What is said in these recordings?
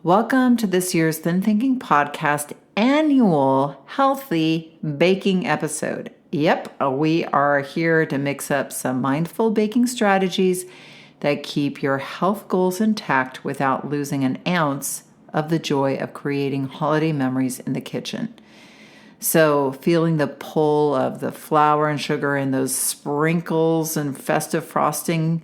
Welcome to this year's Thin Thinking Podcast annual healthy baking episode. Yep, we are here to mix up some mindful baking strategies that keep your health goals intact without losing an ounce of the joy of creating holiday memories in the kitchen. So, feeling the pull of the flour and sugar and those sprinkles and festive frosting,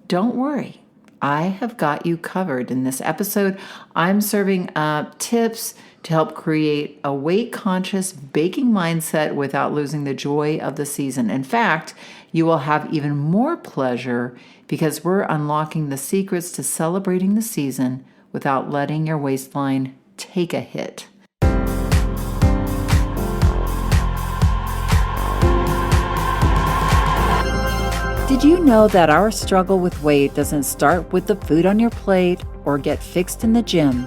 don't worry. I have got you covered. In this episode, I'm serving up tips to help create a weight-conscious baking mindset without losing the joy of the season. In fact, you will have even more pleasure because we're unlocking the secrets to celebrating the season without letting your waistline take a hit. Did you know that our struggle with weight doesn't start with the food on your plate or get fixed in the gym?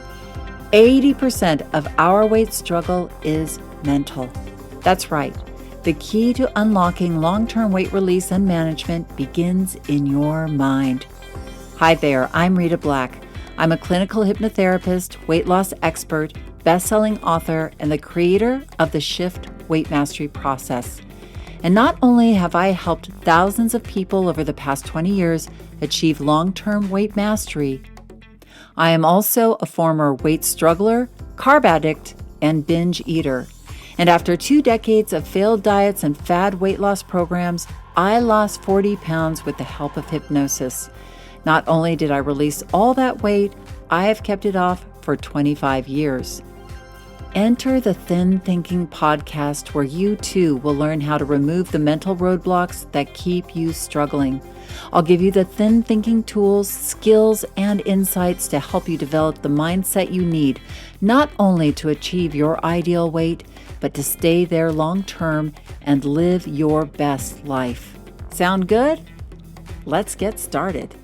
80% of our weight struggle is mental. That's right. The key to unlocking long-term weight release and management begins in your mind. Hi there, I'm Rita Black. I'm a clinical hypnotherapist, weight loss expert, best-selling author, and the creator of the Shift Weight Mastery process. And not only have I helped thousands of people over the past 20 years achieve long-term weight mastery, I am also a former weight struggler, carb addict, and binge eater. And after 2 decades of failed diets and fad weight loss programs, I lost 40 pounds with the help of hypnosis. Not only did I release all that weight, I have kept it off for 25 years. Enter the Thin Thinking Podcast, where you too will learn how to remove the mental roadblocks that keep you struggling. I'll give you the thin thinking tools, skills, and insights to help you develop the mindset you need, not only to achieve your ideal weight, but to stay there long term and live your best life. Sound good? Let's get started.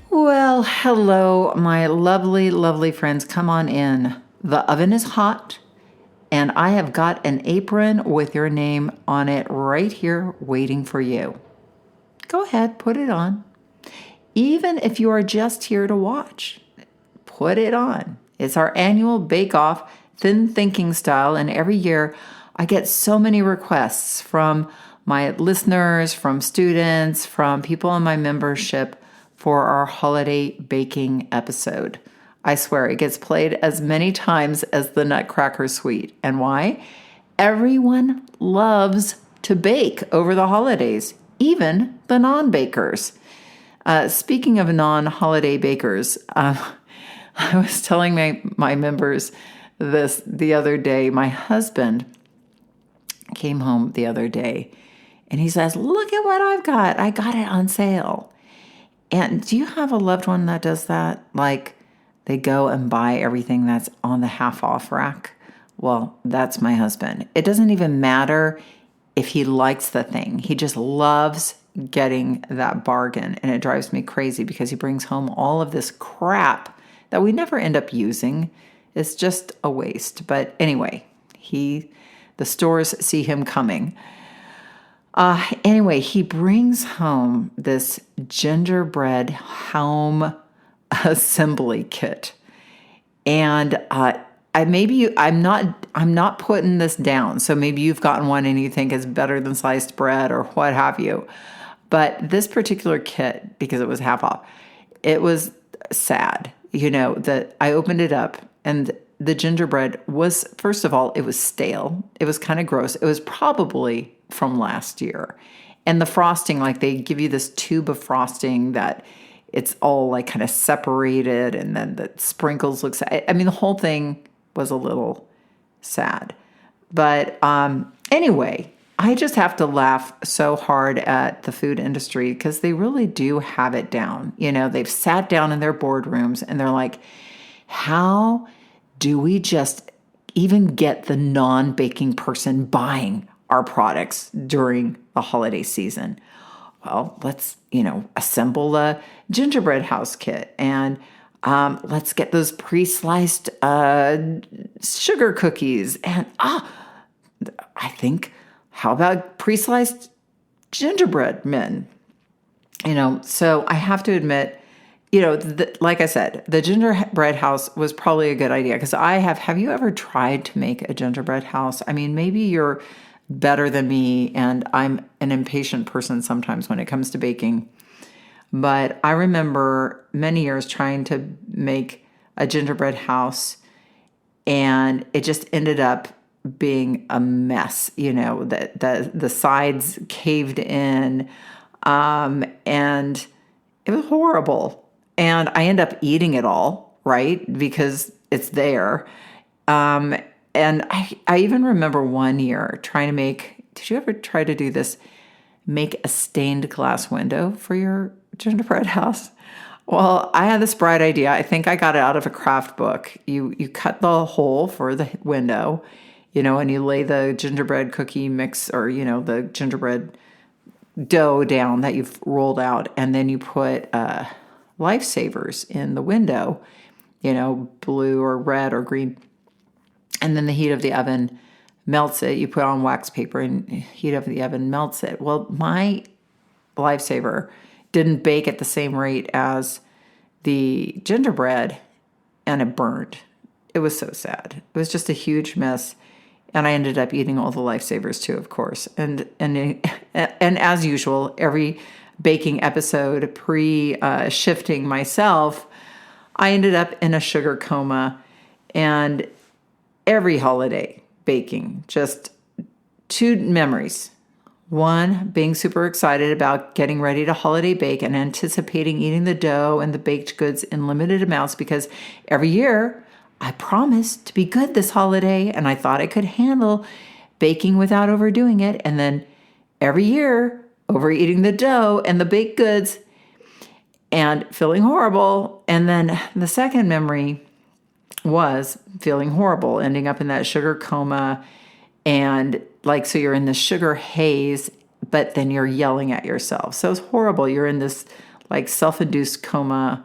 Well, hello, my lovely, lovely friends. Come on in. The oven is hot, and I have got an apron with your name on it right here waiting for you. Go ahead, put it on. Even if you are just here to watch, put it on. It's our annual bake-off, thin thinking style, and every year I get so many requests from my listeners, from students, from people in my membership for our holiday baking episode. I swear it gets played as many times as the Nutcracker Suite. And why? Everyone loves to bake over the holidays, even the non-bakers. Speaking of non-holiday bakers, I was telling my members this the other day. My husband came home the other day and he says, "Look at what I've got. I got it on sale." And do you have a loved one that does that? Like, they go and buy everything that's on the half off rack. Well, that's my husband. It doesn't even matter if he likes the thing. He just loves getting that bargain. And it drives me crazy because he brings home all of this crap that we never end up using. It's just a waste. But anyway, the stores see him coming. Anyway, he brings home this gingerbread home assembly kit. And I'm not putting this down. So maybe you've gotten one and you think it's better than sliced bread or what have you. But this particular kit, because it was half off, it was sad. That I opened it up and the gingerbread was, first of all, it was stale. It was kind of gross. It was probably from last year. And the frosting, like they give you this tube of frosting that it's all like kind of separated, and then the sprinkles look sad. I mean, the whole thing was a little sad. But anyway, I just have to laugh so hard at the food industry because they really do have it down. They've sat down in their boardrooms and they're like, how do we just even get the non-baking person buying our products during the holiday season? Well, let's, assemble a gingerbread house kit and let's get those pre-sliced sugar cookies. And I think, how about pre-sliced gingerbread men? So I have to admit, like I said, the gingerbread house was probably a good idea because have you ever tried to make a gingerbread house? I mean, maybe you're better than me and I'm an impatient person sometimes when it comes to baking. But I remember many years trying to make a gingerbread house, and it just ended up being a mess. The sides caved in, and it was horrible. And I end up eating it all, right? Because it's there. And I even remember one year trying to did you ever try to do this? Make a stained glass window for your gingerbread house? Well, I had this bright idea. I think I got it out of a craft book. You cut the hole for the window, and you lay the gingerbread cookie mix or, the gingerbread dough down that you've rolled out. And then you put lifesavers in the window, blue or red or green. And then the heat of the oven melts it. You put on wax paper and heat of the oven melts it. Well, my lifesaver didn't bake at the same rate as the gingerbread, and it burned. It was so sad. It was just a huge mess, and I ended up eating all the lifesavers too, of course. And as usual, every baking episode shifting myself, I ended up in a sugar coma, and every holiday baking, just two memories. One, being super excited about getting ready to holiday bake and anticipating eating the dough and the baked goods in limited amounts because every year I promised to be good this holiday and I thought I could handle baking without overdoing it. And then every year overeating the dough and the baked goods and feeling horrible. And then the second memory was feeling horrible, ending up in that sugar coma. And so you're in this sugar haze, but then you're yelling at yourself. So it's horrible. You're in this self-induced coma,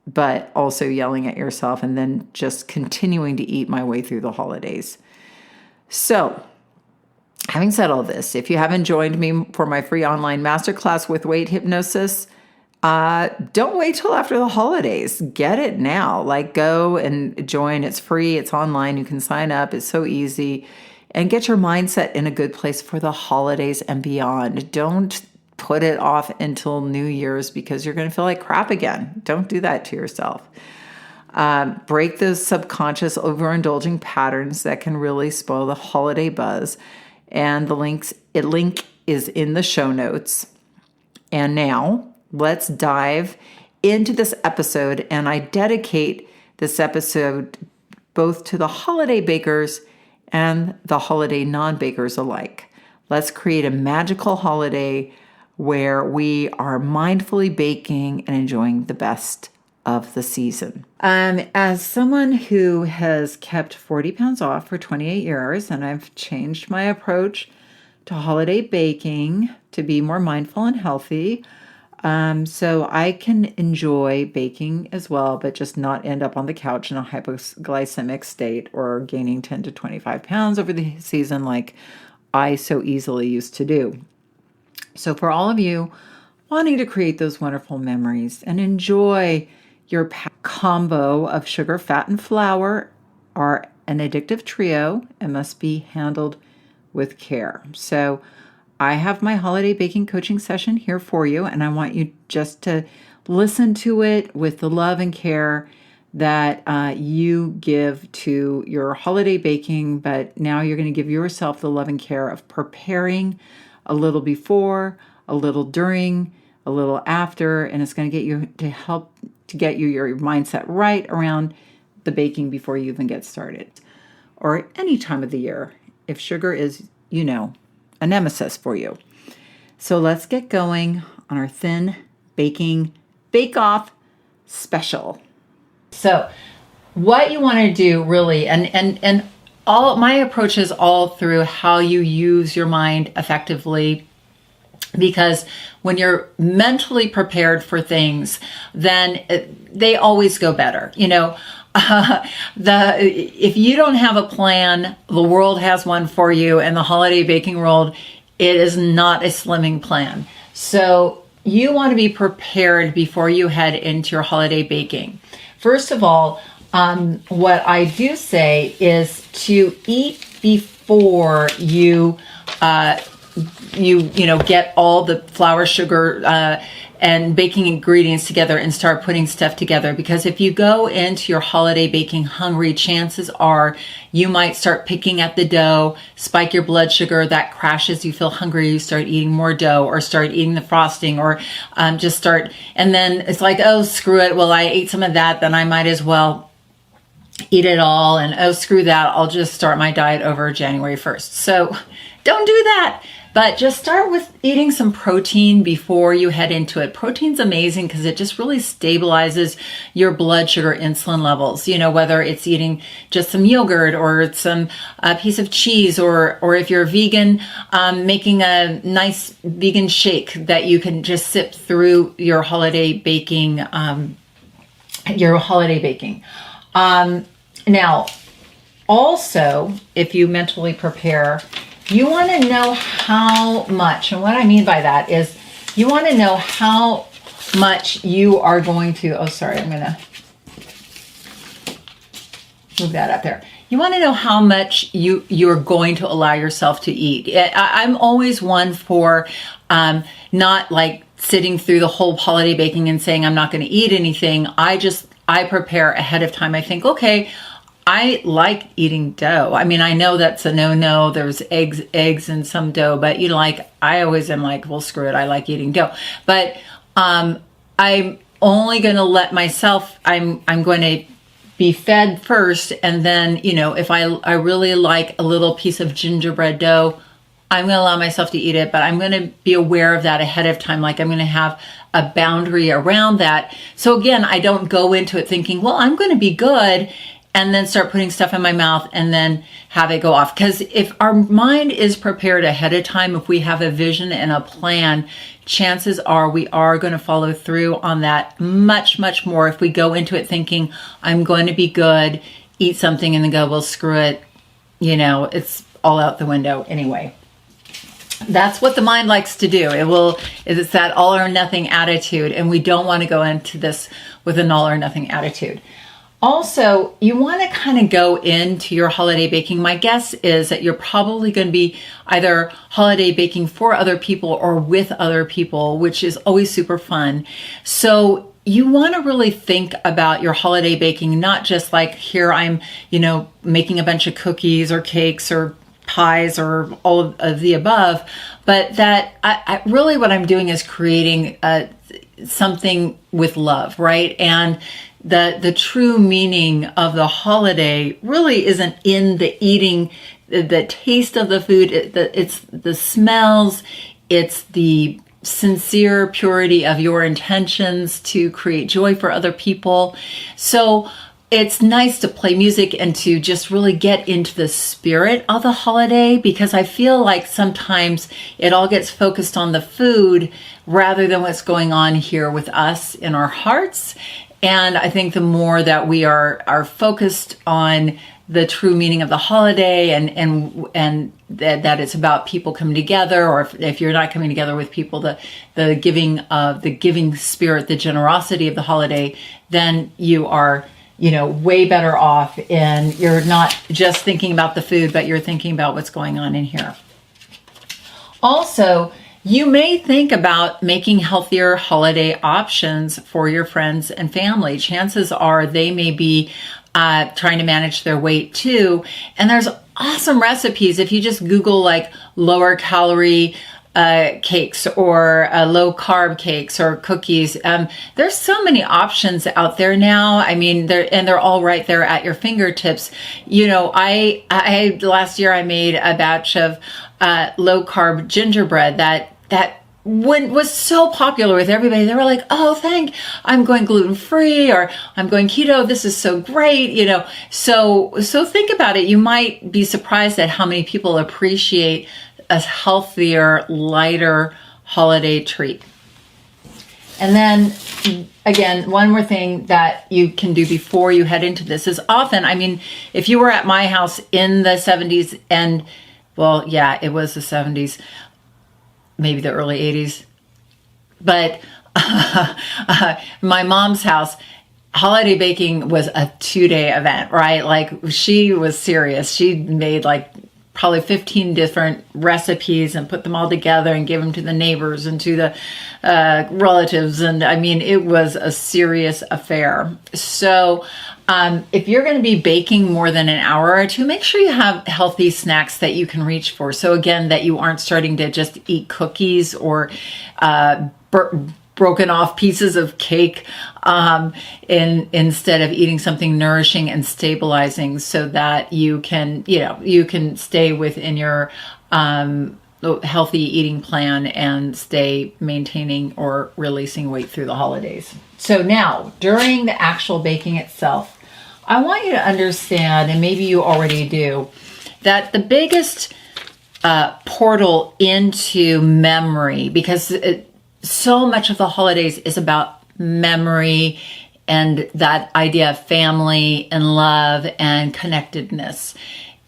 but also yelling at yourself and then just continuing to eat my way through the holidays. So having said all this, if you haven't joined me for my free online masterclass with weight hypnosis, don't wait till after the holidays. Get it now. Go and join. It's free. It's online. You can sign up. It's so easy. And get your mindset in a good place for the holidays and beyond. Don't put it off until New Year's because you're going to feel like crap again. Don't do that to yourself. Break those subconscious overindulging patterns that can really spoil the holiday buzz. And the link is in the show notes. And now let's dive into this episode. And I dedicate this episode both to the holiday bakers and the holiday non-bakers alike. Let's create a magical holiday where we are mindfully baking and enjoying the best of the season. As someone who has kept 40 pounds off for 28 years, and I've changed my approach to holiday baking to be more mindful and healthy, so I can enjoy baking as well, but just not end up on the couch in a hypoglycemic state or gaining 10 to 25 pounds over the season like I so easily used to do. So for all of you wanting to create those wonderful memories and enjoy your combo of sugar, fat, and flour are an addictive trio and must be handled with care. So I have my holiday baking coaching session here for you, and I want you just to listen to it with the love and care that you give to your holiday baking, but now you're going to give yourself the love and care of preparing a little before, a little during, a little after, and it's going to get you to help to get you your mindset right around the baking before you even get started, or any time of the year if sugar is, a nemesis for you. So let's get going on our thin baking bake-off special. So what you want to do really, and all my approach is all through how you use your mind effectively, because when you're mentally prepared for things, then they always go better. If you don't have a plan, the world has one for you, and the holiday baking world, it is not a slimming plan. So you want to be prepared before you head into your holiday baking. First of all, what I do say is to eat before you get all the flour, sugar, and baking ingredients together and start putting stuff together. Because if you go into your holiday baking hungry, chances are you might start picking at the dough, spike your blood sugar, that crashes, you feel hungry, you start eating more dough or start eating the frosting or and then it's like, oh, screw it. Well, I ate some of that, then I might as well eat it all. And oh, screw that. I'll just start my diet over January 1st. So don't do that. But just start with eating some protein before you head into it. Protein's amazing because it just really stabilizes your blood sugar insulin levels. Whether it's eating just some yogurt or it's some piece of cheese, or if you're vegan, making a nice vegan shake that you can just sip through your holiday baking. Now, also, if you mentally prepare, you want to know how much, and what I mean by that is you want to know how much you are going to, I'm going to move that up there. You want to know how much you're going to allow yourself to eat. I'm always one for not like sitting through the whole holiday baking and saying I'm not going to eat anything. I prepare ahead of time. I think, okay, I like eating dough. I mean, I know that's a no-no. There's eggs and some dough, but I always am like, well, screw it. I like eating dough. But I'm only going to let myself, I'm going to be fed first. And then, if I really like a little piece of gingerbread dough, I'm going to allow myself to eat it, but I'm going to be aware of that ahead of time. Like I'm going to have a boundary around that. So again, I don't go into it thinking, well, I'm going to be good, and then start putting stuff in my mouth and then have it go off. Because if our mind is prepared ahead of time, if we have a vision and a plan, chances are we are going to follow through on that much, much more. If we go into it thinking, I'm going to be good, eat something and then go, well, screw it. It's all out the window anyway. That's what the mind likes to do. It's that all or nothing attitude. And we don't want to go into this with an all or nothing attitude. Also, you want to kind of go into your holiday baking. My guess is that you're probably going to be either holiday baking for other people or with other people, which is always super fun. So you want to really think about your holiday baking, not just like here I'm, making a bunch of cookies or cakes or pies or all of the above, but that I really what I'm doing is creating something with love, right? And the true meaning of the holiday really isn't in the eating, the taste of the food. It's the smells, it's the sincere purity of your intentions to create joy for other people. So it's nice to play music and to just really get into the spirit of the holiday, because I feel like sometimes it all gets focused on the food rather than what's going on here with us in our hearts. And I think the more that we are focused on the true meaning of the holiday and that it's about people coming together, or if you're not coming together with people, the giving spirit, the generosity of the holiday, then you are way better off, and you're not just thinking about the food, but you're thinking about what's going on in here. Also, you may think about making healthier holiday options for your friends and family. Chances are they may be trying to manage their weight too. And there's awesome recipes. If you just Google like lower calorie cakes or low carb cakes or cookies. There's so many options out there now. I mean, they're all right there at your fingertips. I last year I made a batch of low carb gingerbread that was so popular with everybody. They were like, oh, I'm going gluten-free, or I'm going keto. This is so great. So think about it. You might be surprised at how many people appreciate a healthier, lighter holiday treat. And then again, one more thing that you can do before you head into this is often, if you were at my house in the 70s and, well, yeah, it was the 70s, maybe the early 80s, But my mom's house, holiday baking was a 2-day event, right? Like, she was serious. She made like probably 15 different recipes and put them all together and gave them to the neighbors and to the relatives. And I mean, it was a serious affair. So if you're going to be baking more than an hour or two, make sure you have healthy snacks that you can reach for. So again, that you aren't starting to just eat cookies or broken off pieces of cake instead of eating something nourishing and stabilizing, so that you can stay within your healthy eating plan and stay maintaining or releasing weight through the holidays. So now, during the actual baking itself, I want you to understand, and maybe you already do, that the biggest portal into memory, because so much of the holidays is about memory and that idea of family and love and connectedness.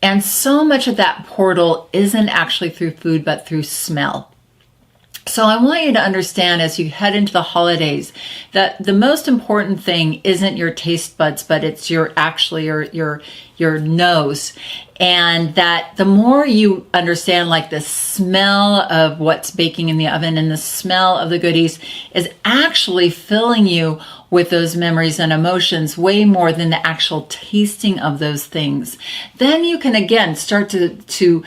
And so much of that portal isn't actually through food, but through smell. So I want you to understand, as you head into the holidays, that the most important thing isn't your taste buds, but it's your nose. And that the more you understand, like, the smell of what's baking in the oven and the smell of the goodies is actually filling you with those memories and emotions way more than the actual tasting of those things, then you can again start to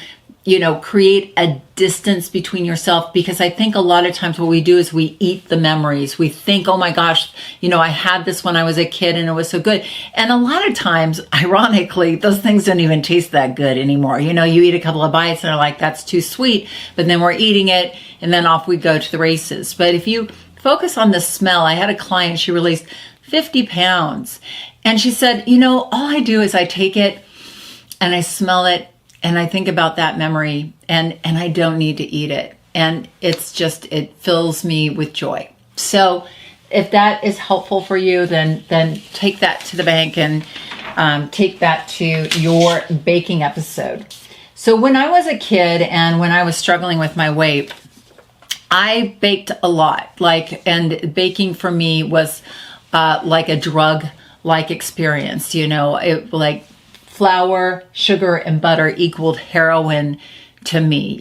create a distance between yourself. Because I think a lot of times what we do is we eat the memories. We think, oh my gosh, I had this when I was a kid and it was so good. And a lot of times, ironically, those things don't even taste that good anymore. You eat a couple of bites and are like, that's too sweet. But then we're eating it and then off we go to the races. But if you focus on the smell, I had a client, she released 50 pounds. And she said, all I do is I take it and I smell it, and I think about that memory, and I don't need to eat it. And it fills me with joy. So if that is helpful for you, then take that to the bank and take that to your baking episode. So when I was a kid and when I was struggling with my weight, I baked a lot. And baking for me was like a drug-like experience. Flour, sugar, and butter equaled heroin to me.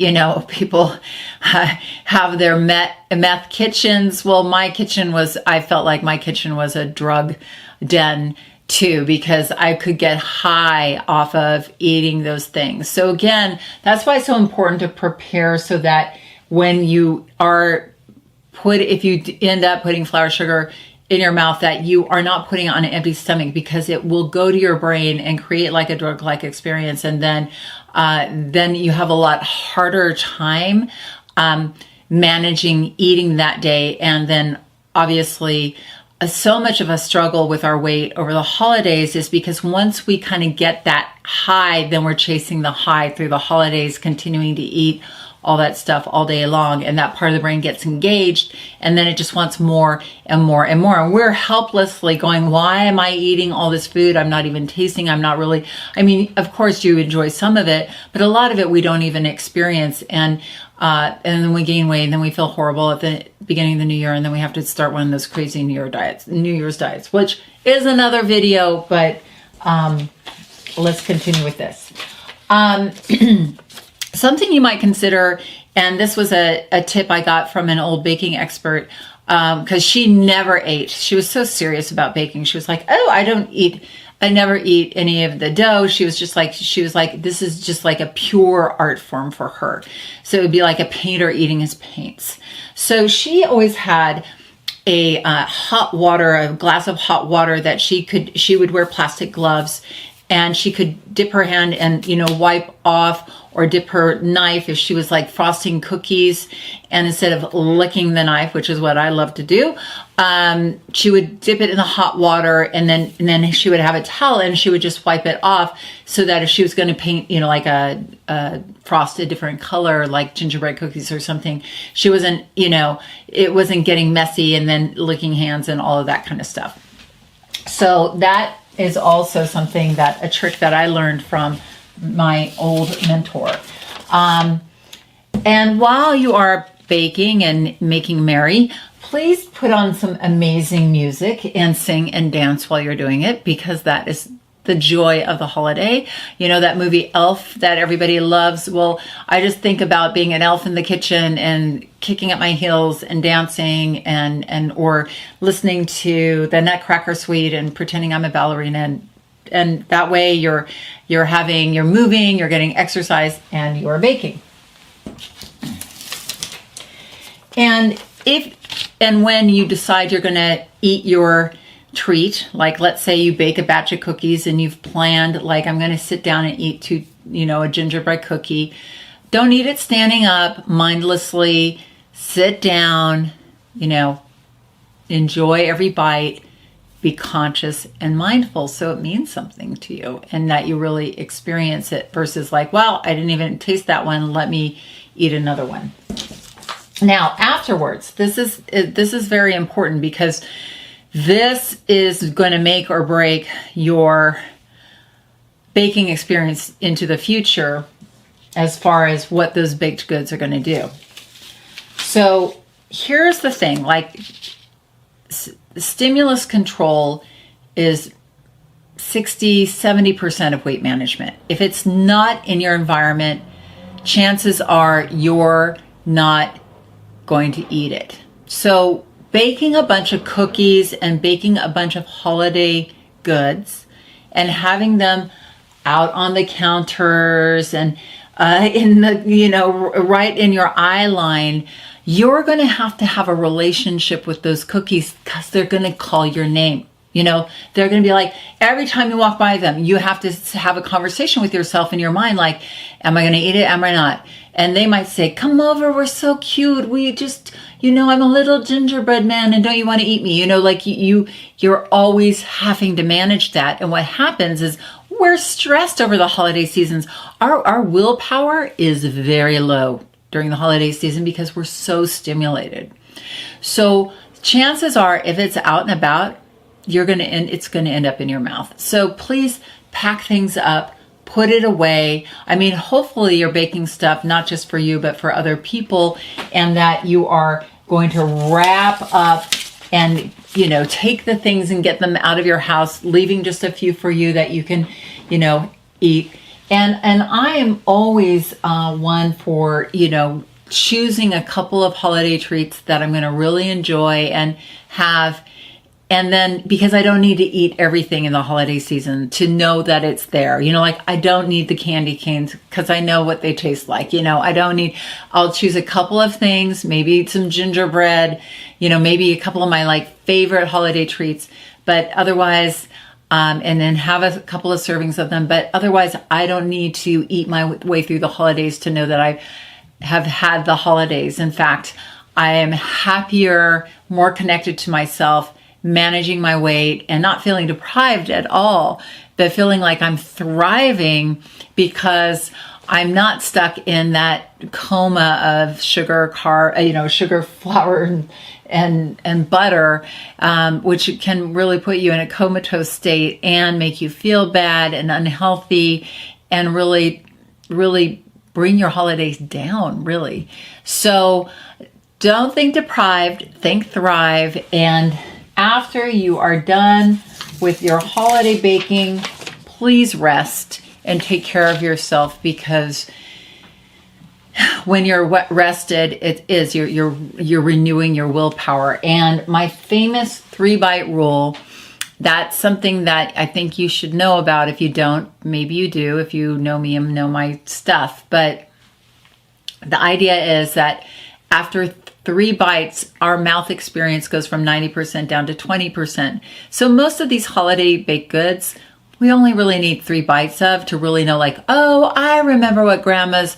People have their meth kitchens. Well, I felt like my kitchen was a drug den too, because I could get high off of eating those things. So again, that's why it's so important to prepare, so that when you if you end up putting flour, sugar in your mouth, that you are not putting it on an empty stomach, because it will go to your brain and create like a drug-like experience. And then you have a lot harder time managing eating that day. And then obviously so much of a struggle with our weight over the holidays is because once we kind of get that high, then we're chasing the high through the holidays, continuing to eat all that stuff all day long, and that part of the brain gets engaged, and then it just wants more and more and more. And we're helplessly going, why am I eating all this food? I'm not even tasting. I'm not really, of course you enjoy some of it, but a lot of it we don't even experience. And then we gain weight, and then we feel horrible at the beginning of the new year, and then we have to start one of those crazy New Year's diets, which is another video, but let's continue with this. Something you might consider, and this was a tip I got from an old baking expert, because she never ate. She was so serious about baking. She was like, oh, I never eat any of the dough. She was like, this is just like a pure art form for her. So it would be like a painter eating his paints. So she always had a glass of hot water that she would wear plastic gloves, and she could dip her hand and, wipe off, or dip her knife if she was like frosting cookies. And instead of licking the knife, which is what I love to do, she would dip it in the hot water, and then she would have a towel and she would just wipe it off, so that if she was going to paint, like a frost a different color, like gingerbread cookies or something, she wasn't, it wasn't getting messy and then licking hands and all of that kind of stuff. So that is also a trick that I learned from my old mentor. And while you are baking and making merry, Please put on some amazing music and sing and dance while you're doing it, because that is the joy of the holiday. You know, that movie Elf that everybody loves. Well, I just think about being an elf in the kitchen and kicking up my heels and dancing and or listening to the Nutcracker Suite and pretending I'm a ballerina. And that way you're moving, you're getting exercise, and you're baking. And when you decide you're going to eat your treat, like let's say you bake a batch of cookies and you've planned, like, I'm going to sit down and eat a gingerbread cookie. Don't eat it standing up mindlessly. Sit down, enjoy every bite, be conscious and mindful so it means something to you and that you really experience it, versus like, well, I didn't even taste that one, let me eat another one. Now, afterwards, this is very important, because this is going to make or break your baking experience into the future as far as what those baked goods are going to do. So here's the thing, like, stimulus control is 60-70% of weight management. If it's not in your environment, chances are you're not going to eat it. So baking a bunch of cookies and baking a bunch of holiday goods and having them out on the counters and in the, right in your eye line, you're going to have a relationship with those cookies, because they're going to call your name. They're going to be like, every time you walk by them, you have to have a conversation with yourself in your mind, like, am I going to eat it? Am I not? And they might say, come over, we're so cute. We just, I'm a little gingerbread man, and don't you want to eat me? Like you're always having to manage that. And what happens is we're stressed over the holiday seasons. Our willpower is very low during the holiday season because we're so stimulated. So chances are, if it's out and about, it's going to end up in your mouth. So please pack things up, put it away. I mean, hopefully you're baking stuff not just for you, but for other people, and that you are going to wrap up and, take the things and get them out of your house, leaving just a few for you that you can, eat. And I am always one for, choosing a couple of holiday treats that I'm going to really enjoy and have. And then, because I don't need to eat everything in the holiday season to know that it's there, like I don't need the candy canes because I know what they taste like. I'll choose a couple of things, maybe some gingerbread, maybe a couple of my like favorite holiday treats, but otherwise, and then have a couple of servings of them. But otherwise, I don't need to eat my way through the holidays to know that I have had the holidays. In fact, I am happier, more connected to myself, managing my weight and not feeling deprived at all, but feeling like I'm thriving because I'm not stuck in that coma of sugar, flour and butter, which can really put you in a comatose state and make you feel bad and unhealthy and really, really bring your holidays down, really. So don't think deprived, think thrive. And after you are done with your holiday baking, please rest and take care of yourself, because when you're rested, you're renewing your willpower. And my famous 3-bite rule, that's something that I think you should know about. If you don't, maybe you do. If you know me and know my stuff. But the idea is that after 3 bites, our mouth experience goes from 90% down to 20%. So most of these holiday baked goods, we only really need 3 bites of to really know, like, oh, I remember what grandma's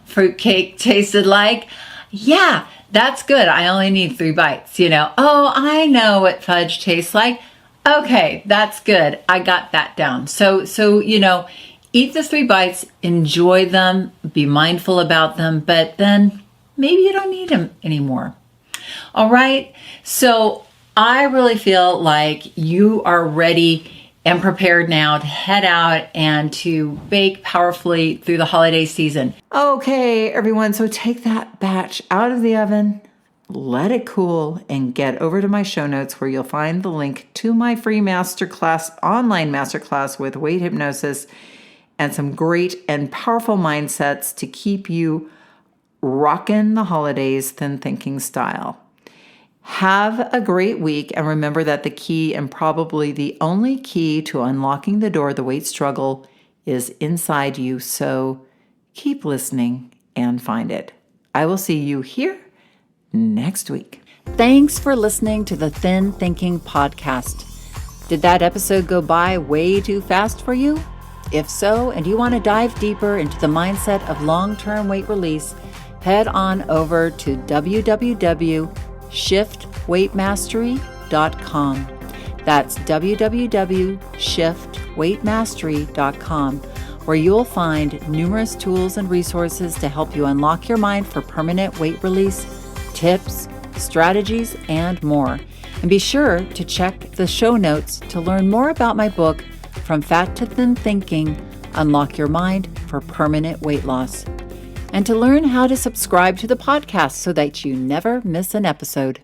fruitcake tasted like. Yeah, that's good. I only need 3 bites, Oh, I know what fudge tastes like. Okay, that's good. I got that down. So, eat the 3 bites, enjoy them, be mindful about them, but then maybe you don't need them anymore. All right. So I really feel like you are ready and prepared now to head out and to bake powerfully through the holiday season. Okay, everyone. So take that batch out of the oven, let it cool, and get over to my show notes where you'll find the link to my free masterclass, online masterclass with weight hypnosis and some great and powerful mindsets to keep you rocking the holidays thin thinking style. Have a great week, and remember that the key, and probably the only key to unlocking the door of the weight struggle, is inside you. So keep listening and find it. I will see you here next week. Thanks for listening to the Thin Thinking Podcast. Did that episode go by way too fast for you? If so, and you want to dive deeper into the mindset of long-term weight release, head on over to www.shiftweightmastery.com. That's www.shiftweightmastery.com, where you'll find numerous tools and resources to help you unlock your mind for permanent weight release, tips, strategies, and more. And be sure to check the show notes to learn more about my book, From Fat to Thin Thinking, Unlock Your Mind for Permanent Weight Loss, and to learn how to subscribe to the podcast so that you never miss an episode.